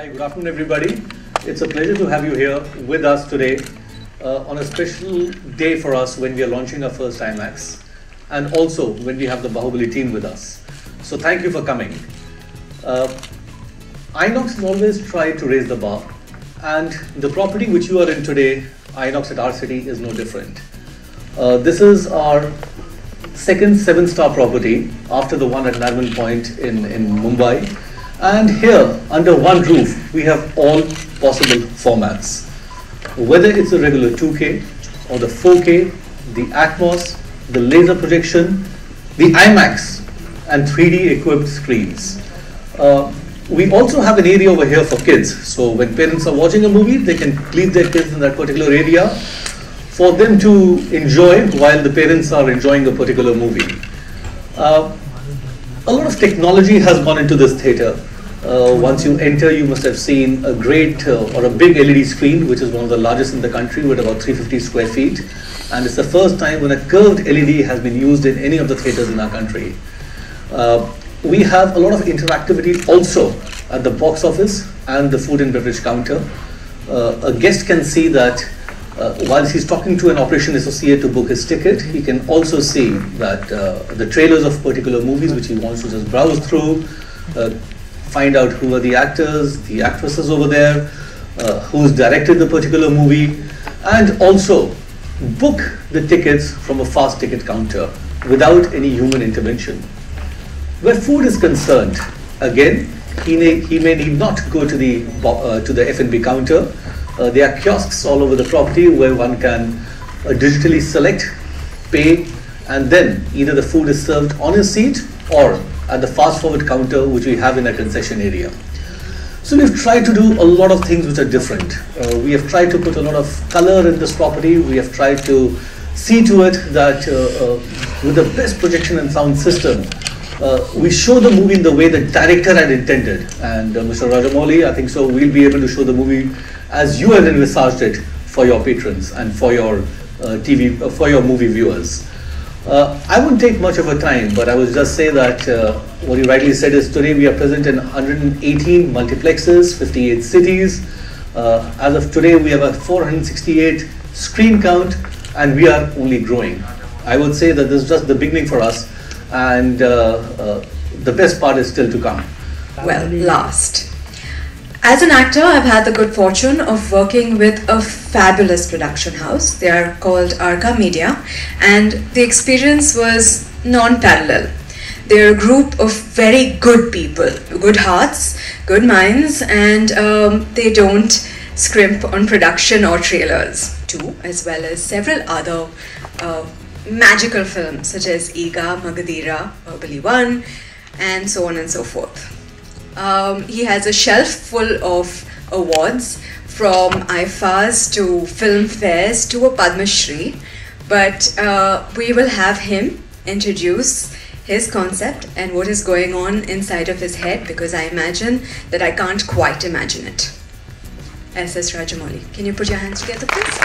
Hi, good afternoon everybody. It's a pleasure to have you here with us today on a special day for us when we are launching our first IMAX and also when we have the Bahubali team with us. So thank you for coming. Inox has always tried to raise the bar, and the property which you are in today, Inox at our city, is no different. This is our second 7-star property after the one at Nariman Point in Mumbai. And here, under one roof, we have all possible formats. Whether it's the regular 2K or the 4K, the Atmos, the laser projection, the IMAX, and 3D equipped screens. We also have an area over here for kids. So when parents are watching a movie, they can leave their kids in that particular area for them to enjoy while the parents are enjoying a particular movie. A lot of technology has gone into this theatre. Once you enter, you must have seen a great or a big LED screen, which is one of the largest in the country with about 350 square feet. And it's the first time when a curved LED has been used in any of the theatres in our country. We have a lot of interactivity also at the box office and the food and beverage counter. A guest can see that while he's talking to an operation associate to book his ticket, he can also see that the trailers of particular movies which he wants to just browse through, find out who are the actors, the actresses over there, who's directed the particular movie, and also book the tickets from a fast ticket counter without any human intervention. Where food is concerned, again, he may need not go to the F&B counter. There are kiosks all over the property where one can digitally select, pay, and then either the food is served on his seat or at the fast forward counter which we have in a concession area. So we've tried to do a lot of things which are different. We have tried to put a lot of color in this property. We have tried to see to it that with the best projection and sound system, we show the movie in the way the director had intended. And Mr. Rajamouli, I think so, we'll be able to show the movie as you have envisaged it for your patrons and for your for your movie viewers. I won't take much of a time, but I will just say that what you rightly said is today we are present in 118 multiplexes, 58 cities. As of today, we have a 468 screen count, and we are only growing. I would say that this is just the beginning for us, and the best part is still to come. Well, last. As an actor, I've had the good fortune of working with a fabulous production house. They are called Arca Media, and the experience was non-parallel. They're a group of very good people, good hearts, good minds, and they don't scrimp on production or trailers too, as well as several other magical films such as Iga, Magadira, Bahubali 1, and so on and so forth. He has a shelf full of awards, from IFAs to film fairs to a Padma Shri, but we will have him introduce his concept and what is going on inside of his head, because I imagine that I can't quite imagine it. S.S. Rajamouli, can you put your hands together, please?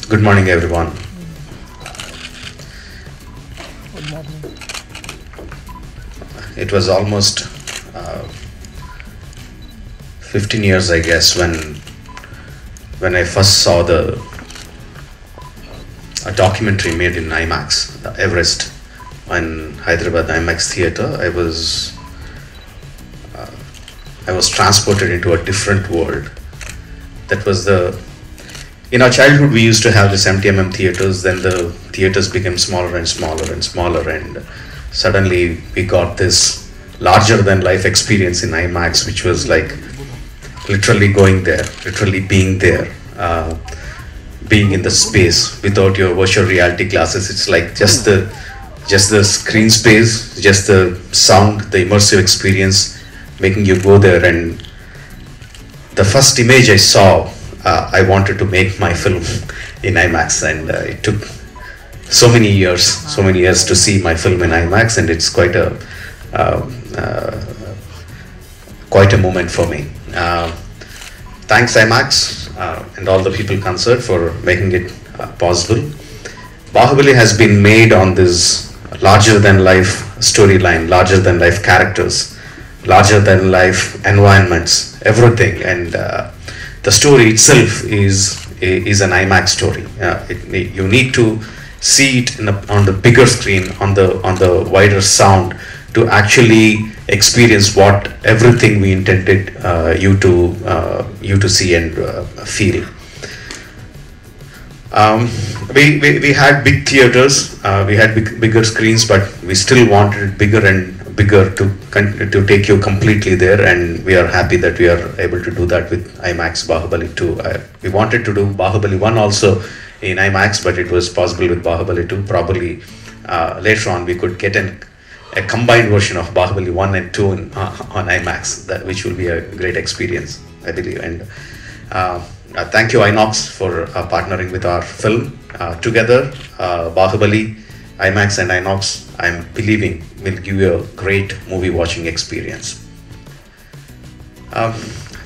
Good morning, everyone. Good morning. It was almost 15 years, I guess, when I first saw a documentary made in IMAX, Everest, in Hyderabad IMAX theater. I was transported into a different world. That was in our childhood, we used to have the 70mm theaters. Then the theaters became smaller and smaller and smaller, and suddenly we got this larger than life experience in IMAX, which was like literally going there, literally being there, being in the space without your virtual reality glasses. It's like just the screen space, just the sound, the immersive experience, making you go there. And the first image I saw, I wanted to make my film in IMAX, and it took so many years to see my film in IMAX, and it's quite a quite a moment for me. Thanks IMAX and all the people concerned for making it possible. Bahubali has been made on this larger than life storyline, larger than life characters, larger than life environments, everything, and the story itself is an IMAX story. You need to see it on the bigger screen, on the wider sound, to actually experience what everything we intended you to see and feel. We had big theaters, we had bigger screens, but we still wanted it bigger and bigger to take you completely there, and we are happy that we are able to do that with IMAX Bahubali 2. We wanted to do Bahubali 1 also in IMAX, but it was possible with Bahubali 2. Probably later on we could get a combined version of Bahubali 1 and 2 on IMAX, which will be a great experience, I believe. And thank you Inox for partnering with our film together. Bahubali, IMAX and Inox, I'm believing will give you a great movie watching experience.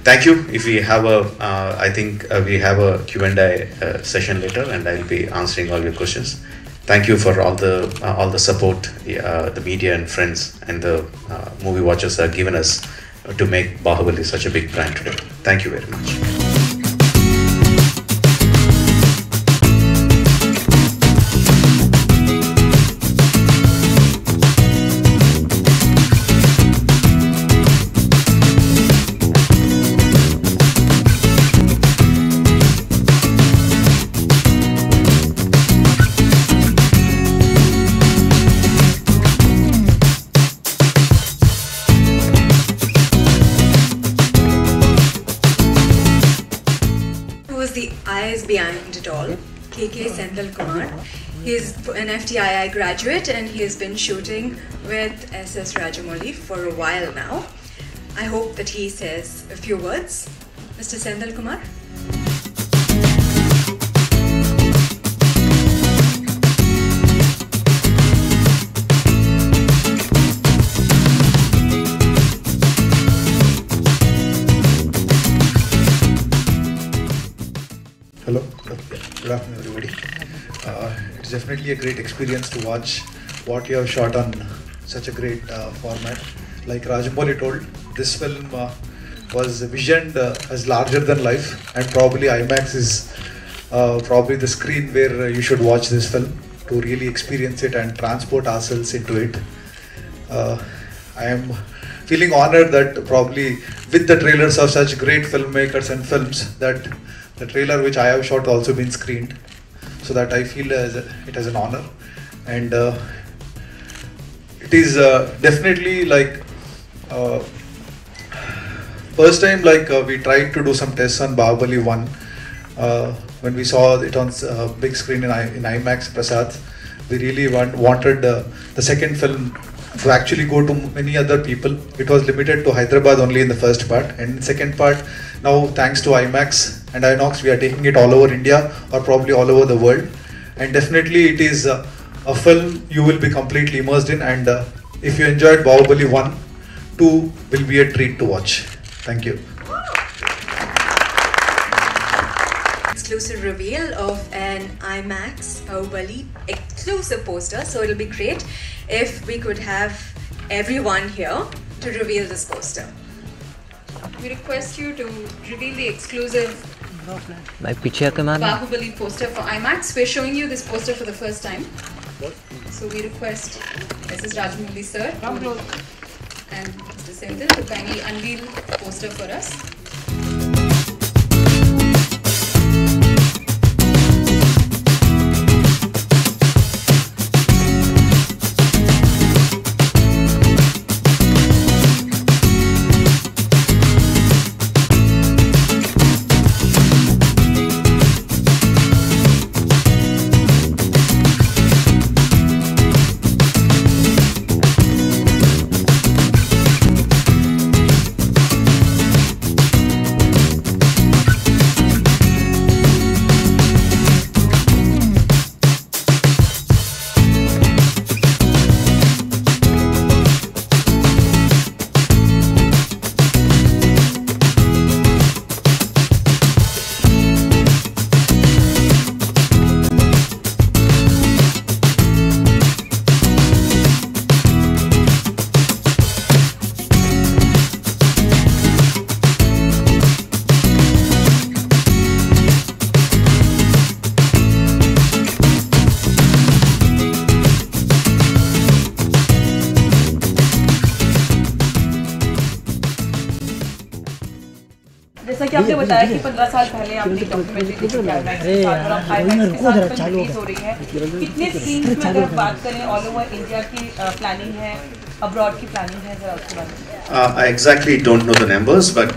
Thank you. If we have I think we have a Q&A session later, and I'll be answering all your questions. Thank you for all the support the media and friends and the movie watchers have given us to make Bahubali such a big brand today. Thank you very much. Behind it all, KK Senthil Kumar. He's an FTII graduate and he has been shooting with SS Rajamouli for a while now. I hope that he says a few words. Mr. Senthil Kumar. Hello, good afternoon everybody. It's definitely a great experience to watch what you have shot on such a great format. Like Rajamouli told, this film was visioned as larger than life, and probably IMAX is probably the screen where you should watch this film to really experience it and transport ourselves into it. I am feeling honored that probably with the trailers of such great filmmakers and films, that the trailer which I have shot also been screened, so that I feel it as an honor. And it is definitely like first time we tried to do some tests on Bahubali 1 when we saw it on big screen in IMAX Prasad. We really wanted the second film to actually go to many other people. It was limited to Hyderabad only in the first part, and in second part, now thanks to IMAX and Inox, we are taking it all over India or probably all over the world. And definitely it is a film you will be completely immersed in, and if you enjoyed Bahubali 1, 2 will be a treat to watch. Thank you. Exclusive reveal of an IMAX Bahubali exclusive poster, so it'll be great if we could have everyone here to reveal this poster. We request you to reveal the exclusive Bahubali poster for IMAX. We're showing you this poster for the first time. So we request Mrs. Rajamouli sir and Mr. Senthil to kindly unveil the poster for us. कि आपने बताया कि 15 साल पहले आपने documentary देखी थी IMAX के साथ और अब IMAX के साथ फिल्म रिलीज हो रही है, कितने स्क्रीन्स में अगर बात करें ऑल ओवर इंडिया की प्लानिंग है, अब्रॉड की प्लानिंग है, जरा उसके बारे में? I exactly don't know the numbers, but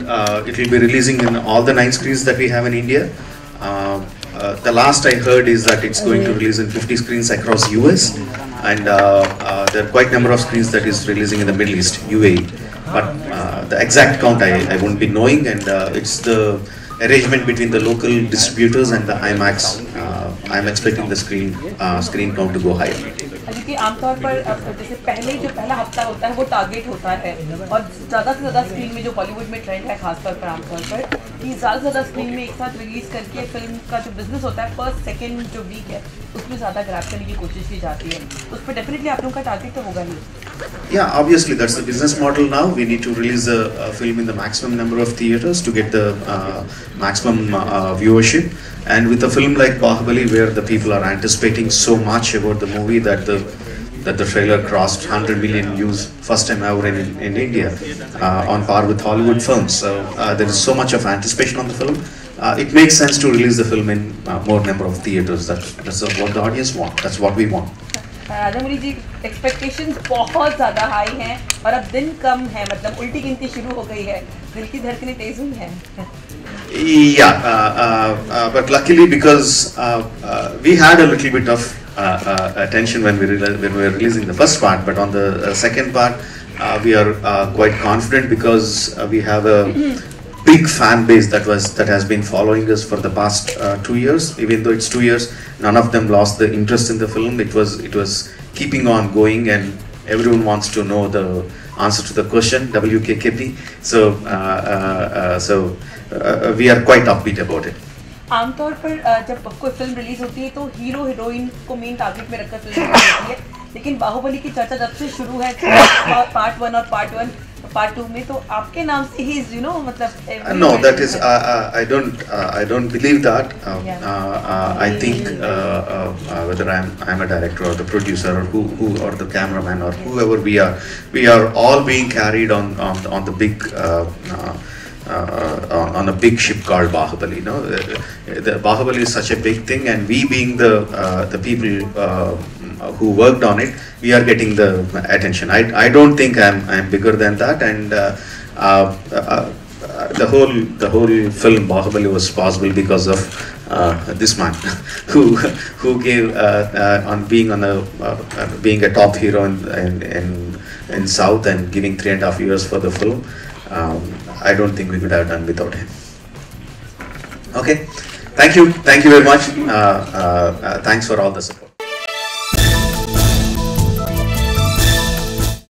it will be releasing in all the 9 screens that we have in India. The last I heard is that it's going to release in 50 screens across US, and there are quite a number of screens that is releasing in the Middle East, UAE. But the exact count I won't be knowing, and it's the arrangement between the local distributors and the IMAX. I'm expecting the screen count to go higher. क्योंकि आमतौर पर जैसे जो पहला हफ्ता होता है वो टारगेट होता है, और ज़्यादा से ज़्यादा स्क्रीन में जो बॉलीवुड में ट्रेंड है खासतौर पर आमतौर पर कि ज़्यादा से ज़्यादा स्क्रीन में एक साथ रिलीज़ करके फिल्म का जो बिजनेस होता है फर्स्ट सेकंड जो वीक है उसमें ज़्यादा ग्रैब करने की कोशिश की जाती है, उस पर डेफिनेटली आप लोगों का टारगेट तो होगा ही. Yeah, obviously that's the business model now. We need to release a film in the maximum number of theaters to get the maximum viewership. And with a film like Bahubali, where the people are anticipating so much about the movie that the trailer crossed 100 million views first time ever in India, on par with Hollywood films. So there is so much of anticipation on the film. It makes sense to release the film in more number of theaters. That's what the audience want. That's what we want. Rajamouli ji, expectations बहुत ज़्यादा high हैं और अब दिन कम है, मतलब उल्टी गिनती शुरू हो गई है, दिल की धड़कनें तेज हुई हैं. Yeah, but luckily because we had a little bit of attention when we were releasing the first part, but on the second part we are quite confident because we have a big fan base that has been following us for the past 2 years. Even though it's 2 years, none of them lost the interest in the film. It was keeping on going, and everyone wants to know the answer to the question WKKP. So we are quite upbeat about it. आमतौर पर जब कोई film release होती है तो hero heroine को main target में रखकर फिल्म रिलीज होती है, लेकिन बाहुबली की चर्चा जब से शुरू है पार्ट 1 और पार्ट 2 में, तो आपके नाम से ही मतलब no, that is I don't believe that. I think whether I'm a director or the producer or who or the cameraman or whoever we are all being carried on the big on a big ship called Bahubali. You know, the Bahubali is such a big thing, and we being the people who worked on it, we are getting the attention. I don't think I'm bigger than that, and the whole film Bahubali was possible because of this man who gave on being a top hero in South and giving 3.5 years for the film. I don't think we could have done without him. Okay, thank you very much. Thanks for all the support.